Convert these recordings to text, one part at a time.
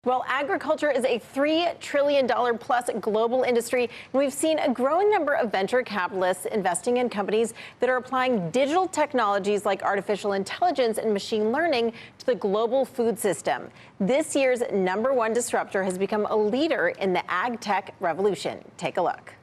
Well, agriculture is a $3 trillion plus global industry, and we've seen a growing number of venture capitalists investing in companies that are applying digital technologies like artificial intelligence and machine learning to the global food system. This year's #1 disruptor has become a leader in the ag tech revolution. Take a look.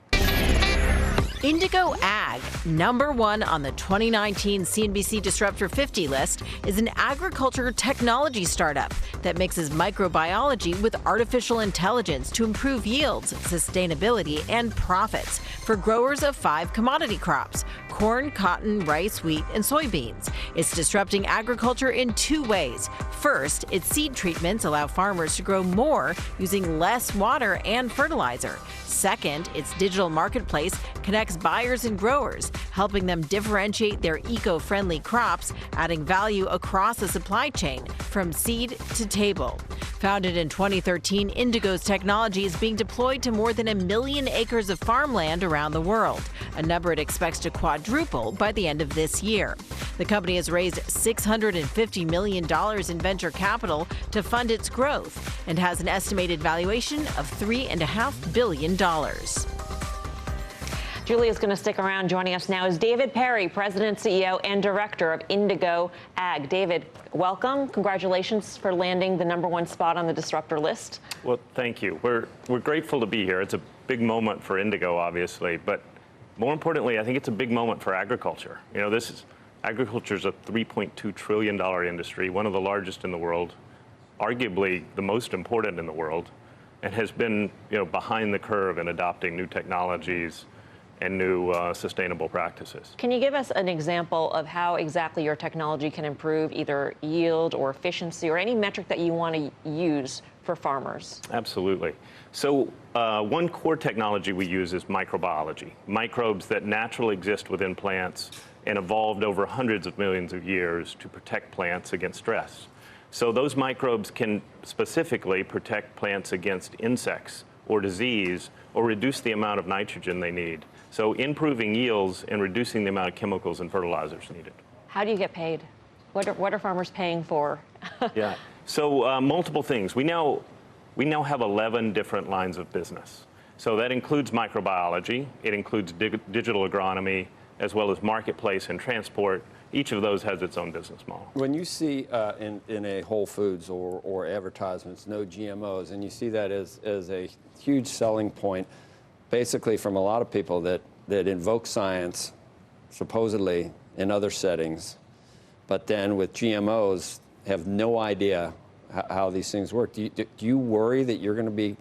Indigo Ag, #1 on the 2019 CNBC Disruptor 50 list, is an agriculture technology startup that mixes microbiology with artificial intelligence to improve yields, sustainability, and profits for growers of 5 commodity crops: corn, cotton, rice, wheat, and soybeans. It's disrupting agriculture in 2 ways. First, its seed treatments allow farmers to grow more using less water and fertilizer. Second, its digital marketplace connects buyers and growers, helping them differentiate their eco-friendly crops, adding value across the supply chain from seed to table. Founded in 2013, Indigo's technology is being deployed to more than 1 million acres of farmland around the world, a number it expects to quadruple by the end of this year. The company has raised $650 million in venture capital to fund its growth and has an estimated valuation of $3.5 billion. Julia's going to stick around. Joining us now is David Perry, President, CEO, and Director of Indigo Ag. David, welcome. Congratulations for landing the #1 spot on the disruptor list. Well, thank you. We're grateful to be here. It's a big moment for Indigo, obviously, but more importantly, I think it's a big moment for agriculture. You know, agriculture is a $3.2 trillion industry, one of the largest in the world, arguably the most important in the world, and has been, behind the curve in adopting new technologies and new sustainable practices. Can you give us an example of how exactly your technology can improve either yield or efficiency or any metric that you want to use for farmers? Absolutely. So one core technology we use is microbiology, microbes that naturally exist within plants and evolved over hundreds of millions of years to protect plants against stress. So those microbes can specifically protect plants against insects or disease or reduce the amount of nitrogen they need. So improving yields and reducing the amount of chemicals and fertilizers needed. How do you get paid? What are farmers paying for? Yeah, so multiple things. We now have 11 different lines of business. So that includes microbiology, it includes digital agronomy, as well as marketplace and transport. Each of those has its own business model. When you see in a Whole Foods or advertisements, no GMOs, and you see that as a huge selling point, basically from a lot of people that invoke science, supposedly in other settings, but then with GMOs have no idea how these things work. Do you worry that you're going to be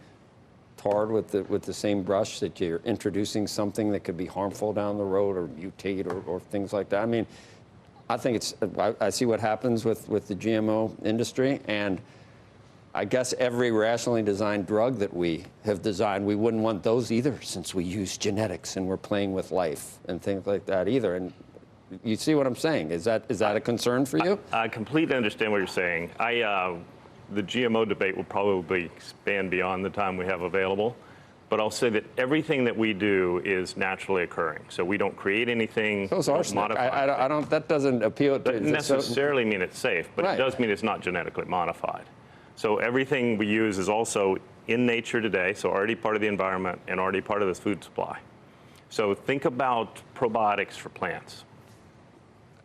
tarred with the same brush, that you're introducing something that could be harmful down the road or mutate or things like that? I mean, I think I see what happens with the GMO industry, and I guess every rationally designed drug that we have designed, we wouldn't want those either, since we use genetics and we're playing with life and things like that either. And you see what I'm saying? Is that a concern for you? I completely understand what you're saying. The GMO debate will probably span beyond the time we have available. But I'll say that everything that we do is naturally occurring. So we don't create anything. So is arsenic. I don't. That doesn't appeal to. Doesn't necessarily mean it's safe, but It does mean it's not genetically modified. So everything we use is also in nature today, so already part of the environment and already part of the food supply. So think about probiotics for plants.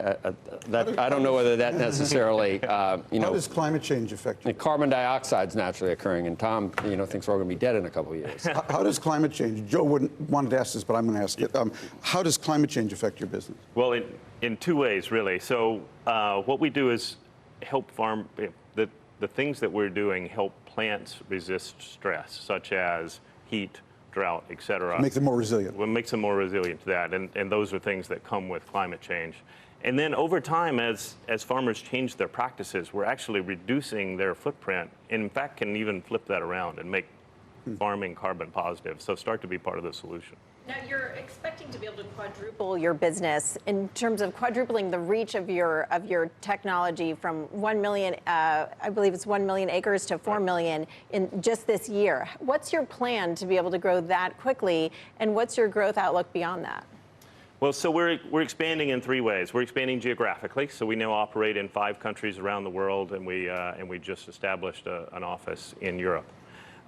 I don't know whether that necessarily, How does climate change affect you? Carbon dioxide's naturally occurring, and Tom, thinks we're going to be dead in a couple of years. How does climate change? Joe wanted to ask this, but I'm going to ask it. How does climate change affect your business? Well, in 2 ways, really. So what we do is help the things that we're doing help plants resist stress, such as heat, drought, et cetera. Make them more resilient. What makes them more resilient to that, and those are things that come with climate change. And then over time, as farmers change their practices, we're actually reducing their footprint, and in fact can even flip that around and make farming carbon positive, so start to be part of the solution. Now, you're expecting to be able to quadruple your business in terms of quadrupling the reach of your technology from 1 million, I believe it's 1 million acres to 4 million in just this year. What's your plan to be able to grow that quickly, and what's your growth outlook beyond that? Well, so we're expanding in 3 ways. We're expanding geographically, so we now operate in 5 countries around the world, and we just established an office in Europe.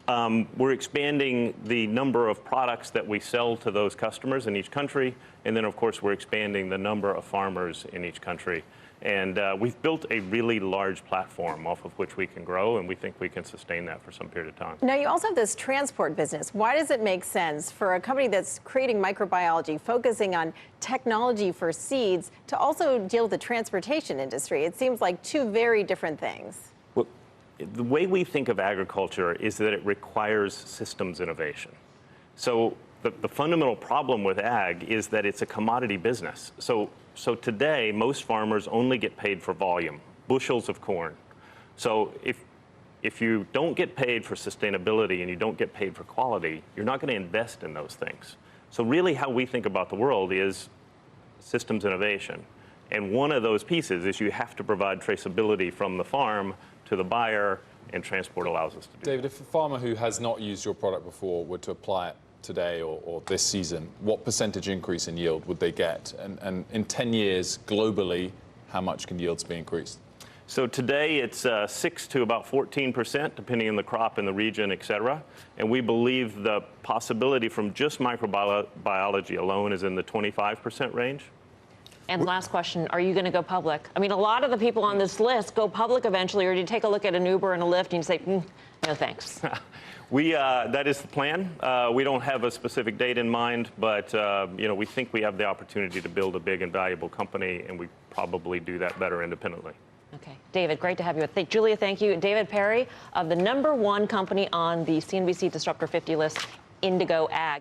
We're expanding the number of products that we sell to those customers in each country, and then, of course, we're expanding the number of farmers in each country. And we've built a really large platform off of which we can grow, and we think we can sustain that for some period of time. Now, you also have this transport business. Why does it make sense for a company that's creating microbiology, focusing on technology for seeds, to also deal with the transportation industry? It seems like 2 very different things. Well, the way we think of agriculture is that it requires systems innovation. So the fundamental problem with ag is that it's a commodity business. So today, most farmers only get paid for volume, bushels of corn. So if you don't get paid for sustainability and you don't get paid for quality, you're not going to invest in those things. So really how we think about the world is systems innovation. And one of those pieces is you have to provide traceability from the farm to the buyer, and transport allows us to do David, if a farmer who has not used your product before were to apply it today or this season, what percentage increase in yield would they get? And in 10 years, globally, how much can yields be increased? So today it's 6 to about 14%, depending on the crop and the region, et cetera. And we believe the possibility from just microbiology alone is in the 25% range. And last question, are you going to go public? I mean, a lot of the people on this list go public eventually, or do you take a look at an Uber and a Lyft and you say, no thanks? That is the plan. We don't have a specific date in mind, but we think we have the opportunity to build a big and valuable company, and we probably do that better independently. Okay, David, great to have you. Julia, thank you. David Perry of the #1 company on the CNBC Disruptor 50 list, Indigo Ag.